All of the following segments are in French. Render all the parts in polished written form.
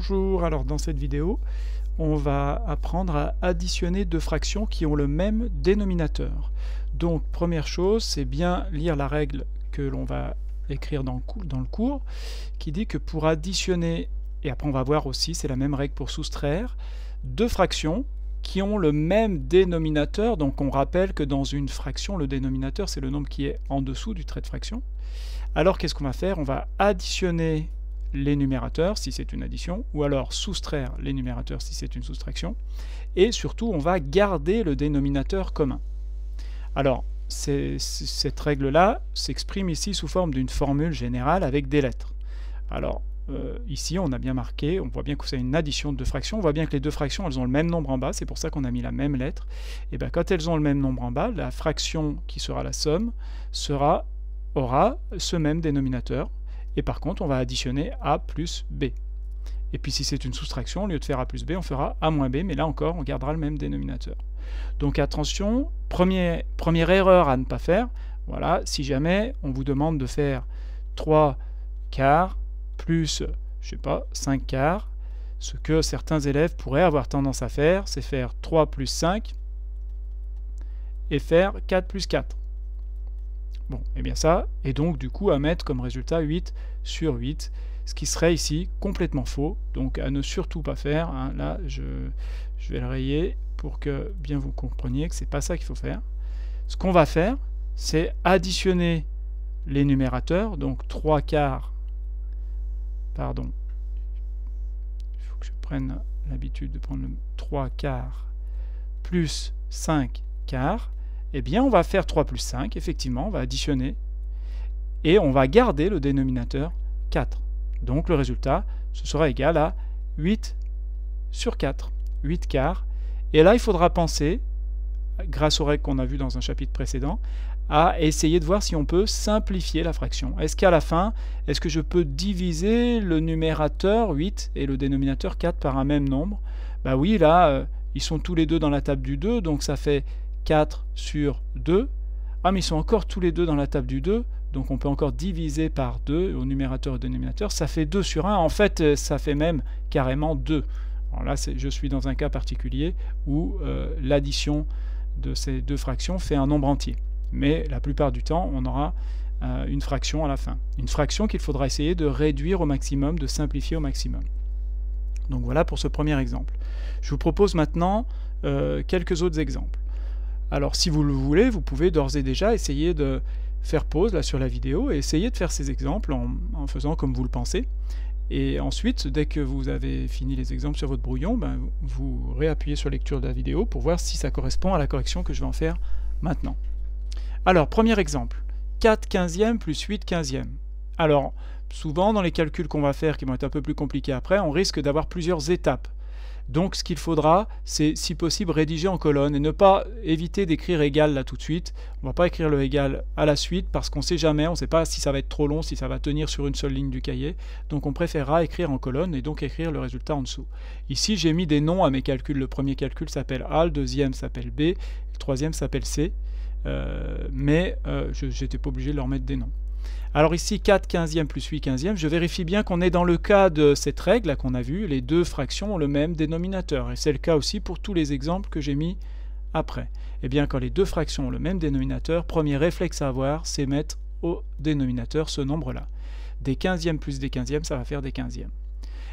Bonjour, alors dans cette vidéo, on va apprendre à additionner deux fractions qui ont le même dénominateur. Donc première chose, c'est bien lire la règle que l'on va écrire dans le cours, qui dit que pour additionner, et après on va voir aussi, c'est la même règle pour soustraire, deux fractions qui ont le même dénominateur. Donc on rappelle que dans une fraction, le dénominateur c'est le nombre qui est en dessous du trait de fraction. Alors qu'est-ce qu'on va faire? On va additionner les numérateurs si c'est une addition, ou alors soustraire les numérateurs si c'est une soustraction, et surtout on va garder le dénominateur commun. Alors cette règle-là s'exprime ici sous forme d'une formule générale avec des lettres. Alors ici on a bien marqué, on voit bien que c'est une addition de deux fractions, on voit bien que les deux fractions elles ont le même nombre en bas, c'est pour ça qu'on a mis la même lettre. Et bien quand elles ont le même nombre en bas, la fraction qui sera la somme aura ce même dénominateur. Et par contre, on va additionner A plus B. Et puis si c'est une soustraction, au lieu de faire A plus B, on fera A moins B, mais là encore, on gardera le même dénominateur. Donc attention, première erreur à ne pas faire, voilà, si jamais on vous demande de faire 3 quarts plus, je sais pas, 5 quarts, ce que certains élèves pourraient avoir tendance à faire, c'est faire 3 plus 5 et faire 4 plus 4. Bon, et bien ça, et donc du coup à mettre comme résultat 8 sur 8, ce qui serait ici complètement faux, donc à ne surtout pas faire, hein. Là je vais le rayer pour que bien vous compreniez que c'est pas ça qu'il faut faire. Ce qu'on va faire, c'est additionner les numérateurs, donc 3 quarts, pardon, il faut que je prenne l'habitude de prendre le 3 quarts plus 5 quarts, eh bien on va faire 3 plus 5, effectivement, on va additionner, et on va garder le dénominateur 4. Donc le résultat, ce sera égal à 8 sur 4, 8 quarts. Et là, il faudra penser, grâce aux règles qu'on a vues dans un chapitre précédent, à essayer de voir si on peut simplifier la fraction. Est-ce qu'à la fin, est-ce que je peux diviser le numérateur 8 et le dénominateur 4 par un même nombre? Bah oui, là, ils sont tous les deux dans la table du 2, donc ça fait 4 sur 2. Ah, mais ils sont encore tous les deux dans la table du 2, donc on peut encore diviser par 2 au numérateur et au dénominateur, ça fait 2 sur 1. En fait, ça fait même carrément 2. Alors là, je suis dans un cas particulier où l'addition de ces deux fractions fait un nombre entier. Mais la plupart du temps, on aura une fraction à la fin. Une fraction qu'il faudra essayer de réduire au maximum, de simplifier au maximum. Donc voilà pour ce premier exemple. Je vous propose maintenant quelques autres exemples. Alors si vous le voulez, vous pouvez d'ores et déjà essayer de faire pause là sur la vidéo et essayer de faire ces exemples en faisant comme vous le pensez. Et ensuite, dès que vous avez fini les exemples sur votre brouillon, ben, vous réappuyez sur lecture de la vidéo pour voir si ça correspond à la correction que je vais en faire maintenant. Alors, premier exemple, 4 quinzièmes plus 8 quinzièmes. Alors, souvent dans les calculs qu'on va faire, qui vont être un peu plus compliqués après, on risque d'avoir plusieurs étapes. Donc ce qu'il faudra, c'est si possible rédiger en colonne et ne pas éviter d'écrire égal là tout de suite. On ne va pas écrire le égal à la suite parce qu'on ne sait jamais, on ne sait pas si ça va être trop long, si ça va tenir sur une seule ligne du cahier. Donc on préférera écrire en colonne et donc écrire le résultat en dessous. Ici j'ai mis des noms à mes calculs. Le premier calcul s'appelle A, le deuxième s'appelle B, le troisième s'appelle C. Mais je n'étais pas obligé de leur mettre des noms. Alors ici, 4 quinzièmes plus 8 quinzièmes, je vérifie bien qu'on est dans le cas de cette règle qu'on a vue, les deux fractions ont le même dénominateur. Et c'est le cas aussi pour tous les exemples que j'ai mis après. Eh bien, quand les deux fractions ont le même dénominateur, premier réflexe à avoir, c'est mettre au dénominateur ce nombre-là. Des quinzièmes plus des quinzièmes, ça va faire des quinzièmes.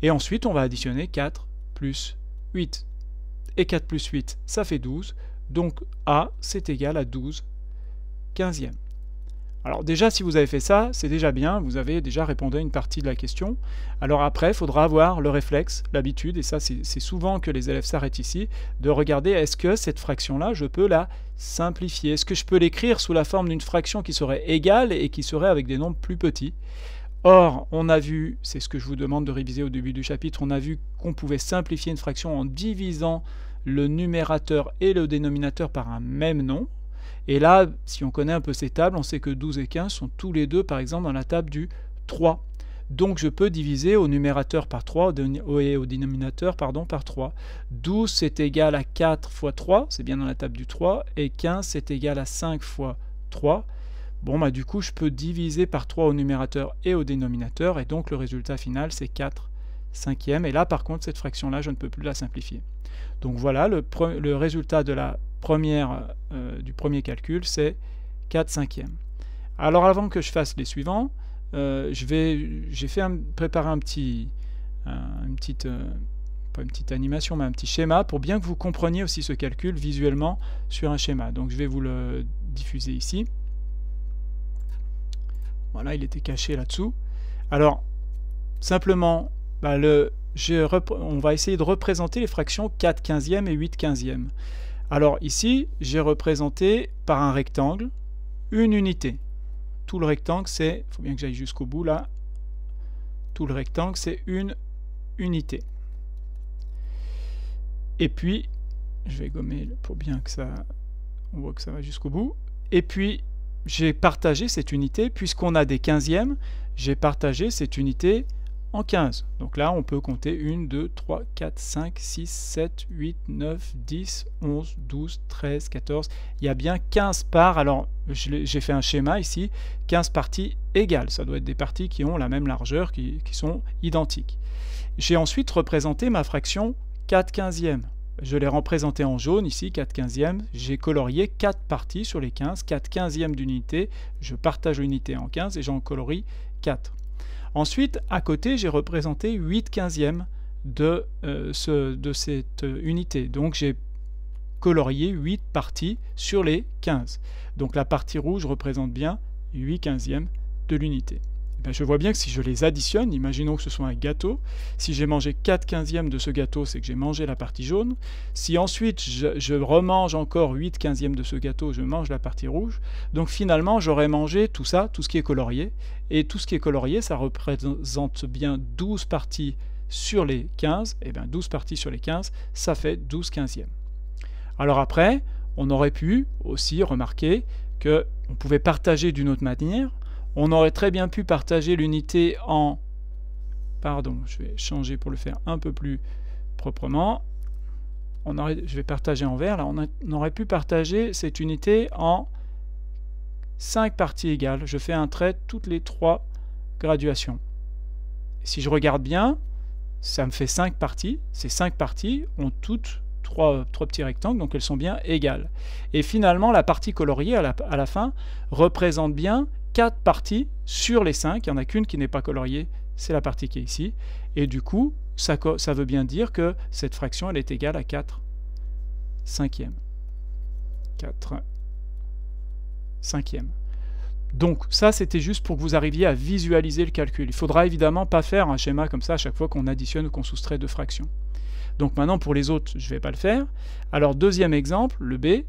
Et ensuite, on va additionner 4 plus 8. Et 4 plus 8, ça fait 12. Donc A, c'est égal à 12 quinzièmes. Alors déjà, si vous avez fait ça, c'est déjà bien, vous avez déjà répondu à une partie de la question. Alors après, il faudra avoir le réflexe, l'habitude, et ça c'est souvent que les élèves s'arrêtent ici, de regarder est-ce que cette fraction-là, je peux la simplifier? Est-ce que je peux l'écrire sous la forme d'une fraction qui serait égale et qui serait avec des nombres plus petits? Or, on a vu, c'est ce que je vous demande de réviser au début du chapitre, on a vu qu'on pouvait simplifier une fraction en divisant le numérateur et le dénominateur par un même nombre. Et là, si on connaît un peu ces tables, on sait que 12 et 15 sont tous les deux, par exemple, dans la table du 3. Donc je peux diviser au numérateur par 3 et au dénominateur par 3. 12 c'est égal à 4 fois 3, c'est bien dans la table du 3, et 15 c'est égal à 5 fois 3. Bon, bah, du coup, je peux diviser par 3 au numérateur et au dénominateur, et donc le résultat final, c'est 4 cinquième. Et là, par contre, cette fraction-là, je ne peux plus la simplifier. Donc voilà, le résultat de la du premier calcul, c'est 4 cinquièmes. Alors avant que je fasse les suivants, j'ai préparé pas une petite animation, mais un petit schéma pour bien que vous compreniez aussi ce calcul visuellement sur un schéma. Donc je vais vous le diffuser ici. Voilà, il était caché là-dessous. Alors, simplement, on va essayer de représenter les fractions 4 quinzièmes et 8 quinzièmes. Alors ici, j'ai représenté par un rectangle une unité. Tout le rectangle, il faut bien que j'aille jusqu'au bout là. Tout le rectangle, c'est une unité. Et puis, je vais gommer pour bien que on voit que ça va jusqu'au bout. Et puis, j'ai partagé cette unité, puisqu'on a des quinzièmes, j'ai partagé cette unité en 15. Donc là, on peut compter 1, 2, 3, 4, 5, 6, 7, 8, 9, 10, 11, 12, 13, 14. Il y a bien 15 parts. Alors, j'ai fait un schéma ici, 15 parties égales. Ça doit être des parties qui ont la même largeur, qui sont identiques. J'ai ensuite représenté ma fraction 4 quinzièmes. Je l'ai représenté en jaune ici, 4 quinzièmes. J'ai colorié 4 parties sur les 15, 4 quinzièmes d'unité. Je partage l'unité en 15 et j'en colorie 4. Ensuite, à côté, j'ai représenté 8 quinzièmes de cette unité. Donc j'ai colorié 8 parties sur les 15. Donc la partie rouge représente bien 8 quinzièmes de l'unité. Je vois bien que si je les additionne, imaginons que ce soit un gâteau, si j'ai mangé 4 quinzièmes de ce gâteau, c'est que j'ai mangé la partie jaune. Si ensuite je remange encore 8 quinzièmes de ce gâteau, je mange la partie rouge. Donc finalement, j'aurais mangé tout ça, tout ce qui est colorié. Et tout ce qui est colorié, ça représente bien 12 parties sur les 15. Et bien 12 parties sur les 15, ça fait 12 quinzièmes. Alors après, on aurait pu aussi remarquer qu'on pouvait partager d'une autre manière. On aurait très bien pu partager l'unité en... Pardon, je vais changer pour le faire un peu plus proprement. Je vais partager en vert. Là, on aurait pu partager cette unité en 5 parties égales. Je fais un trait toutes les 3 graduations. Et si je regarde bien, ça me fait 5 parties. Ces 5 parties ont toutes 3 petits rectangles, donc elles sont bien égales. Et finalement, la partie coloriée à la fin représente bien 4 parties sur les 5, il n'y en a qu'une qui n'est pas coloriée, c'est la partie qui est ici, et du coup, ça veut bien dire que cette fraction, elle est égale à 4 cinquièmes. 4 cinquièmes. Donc ça, c'était juste pour que vous arriviez à visualiser le calcul. Il ne faudra évidemment pas faire un schéma comme ça à chaque fois qu'on additionne ou qu'on soustrait deux fractions. Donc maintenant, pour les autres, je ne vais pas le faire. Alors, deuxième exemple, le B,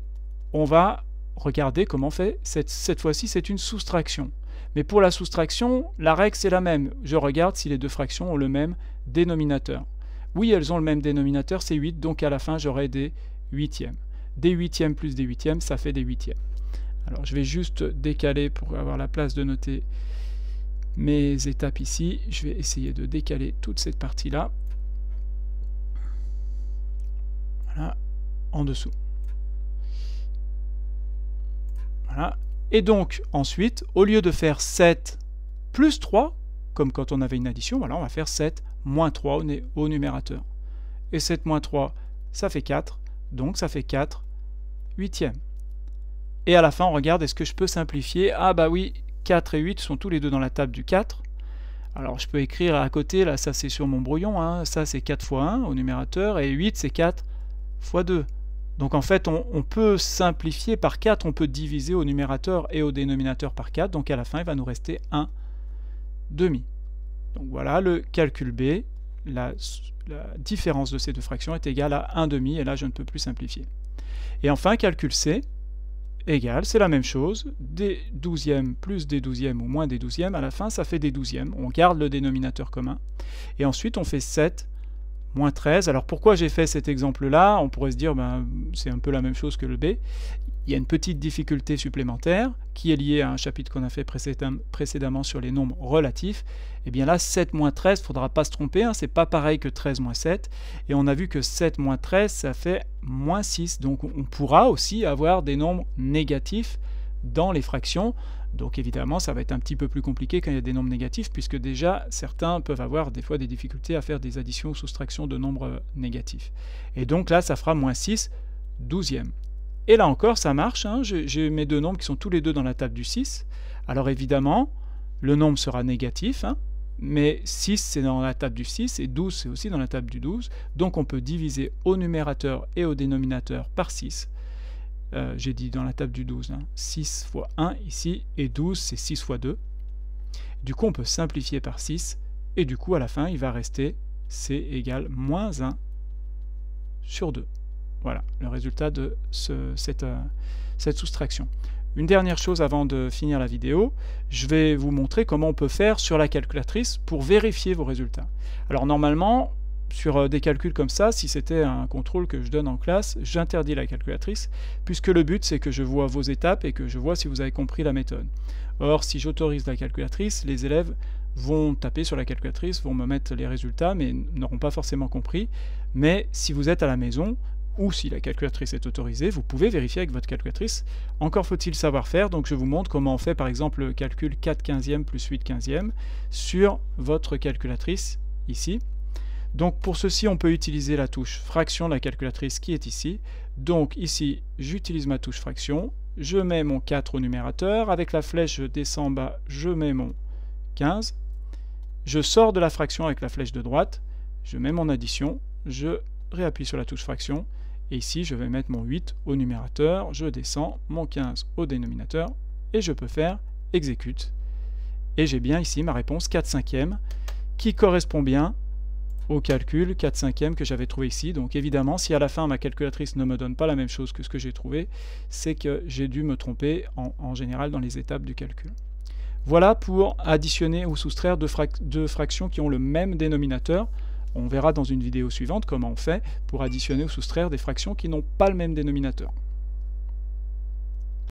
on va regardez comment on fait. Cette fois-ci, c'est une soustraction. Mais pour la soustraction, la règle, c'est la même. Je regarde si les deux fractions ont le même dénominateur. Oui, elles ont le même dénominateur, c'est 8, donc à la fin, j'aurai des huitièmes. Des huitièmes plus des huitièmes, ça fait des huitièmes. Alors, je vais juste décaler pour avoir la place de noter mes étapes ici. Je vais essayer de décaler toute cette partie-là. Voilà, en dessous. Voilà. Et donc, ensuite, au lieu de faire 7 plus 3, comme quand on avait une addition, voilà, on va faire 7 moins 3 au numérateur. Et 7 moins 3, ça fait 4, donc ça fait 4 huitièmes. Et à la fin, on regarde, est-ce que je peux simplifier? Ah bah oui, 4 et 8 sont tous les deux dans la table du 4. Alors je peux écrire à côté, là ça c'est sur mon brouillon, hein, ça c'est 4 fois 1 au numérateur, et 8 c'est 4 fois 2. Donc en fait, on peut simplifier par 4, on peut diviser au numérateur et au dénominateur par 4, donc à la fin, il va nous rester 1 demi. Donc voilà, le calcul B, la différence de ces deux fractions est égale à 1 demi, et là, je ne peux plus simplifier. Et enfin, calcul C, égal, c'est la même chose, des douzièmes plus des douzièmes ou moins des douzièmes, à la fin, ça fait des douzièmes. On garde le dénominateur commun, et ensuite, on fait 7 moins 13. Alors pourquoi j'ai fait cet exemple-là? On pourrait se dire, ben, c'est un peu la même chose que le B. Il y a une petite difficulté supplémentaire qui est liée à un chapitre qu'on a fait précédemment sur les nombres relatifs. Et bien là, 7 moins 13, il ne faudra pas se tromper, hein, c'est pas pareil que 13 moins 7. Et on a vu que 7 moins 13, ça fait moins 6. Donc on pourra aussi avoir des nombres négatifs dans les fractions. Donc évidemment, ça va être un petit peu plus compliqué quand il y a des nombres négatifs, puisque déjà, certains peuvent avoir des fois des difficultés à faire des additions ou soustractions de nombres négatifs. Et donc là, ça fera moins 6 douzièmes. Et là encore, ça marche, hein, j'ai mes deux nombres qui sont tous les deux dans la table du 6. Alors évidemment, le nombre sera négatif, hein, mais 6 c'est dans la table du 6, et 12 c'est aussi dans la table du 12. Donc on peut diviser au numérateur et au dénominateur par 6. J'ai dit dans la table du 12, hein, 6 fois 1 ici, et 12 c'est 6 fois 2. Du coup on peut simplifier par 6, et du coup à la fin il va rester c égale moins 1 sur 2. Voilà le résultat de cette soustraction. Une dernière chose avant de finir la vidéo, je vais vous montrer comment on peut faire sur la calculatrice pour vérifier vos résultats. Alors normalement, sur des calculs comme ça, si c'était un contrôle que je donne en classe, j'interdis la calculatrice, puisque le but c'est que je vois vos étapes et que je vois si vous avez compris la méthode. Or, si j'autorise la calculatrice, les élèves vont taper sur la calculatrice, vont me mettre les résultats, mais n'auront pas forcément compris. Mais si vous êtes à la maison, ou si la calculatrice est autorisée, vous pouvez vérifier avec votre calculatrice. Encore faut-il savoir faire, donc je vous montre comment on fait par exemple le calcul 4/15 plus 8/15 sur votre calculatrice ici. Donc pour ceci, on peut utiliser la touche fraction de la calculatrice qui est ici. Donc ici, j'utilise ma touche fraction, je mets mon 4 au numérateur, avec la flèche je descends en bas, je mets mon 15, je sors de la fraction avec la flèche de droite, je mets mon addition, je réappuie sur la touche fraction, et ici je vais mettre mon 8 au numérateur, je descends mon 15 au dénominateur, et je peux faire exécute. Et j'ai bien ici ma réponse 4/5 qui correspond bien au calcul 4/5 que j'avais trouvé ici. Donc évidemment, si à la fin ma calculatrice ne me donne pas la même chose que ce que j'ai trouvé, c'est que j'ai dû me tromper en général dans les étapes du calcul. Voilà pour additionner ou soustraire deux fractions qui ont le même dénominateur. On verra dans une vidéo suivante comment on fait pour additionner ou soustraire des fractions qui n'ont pas le même dénominateur.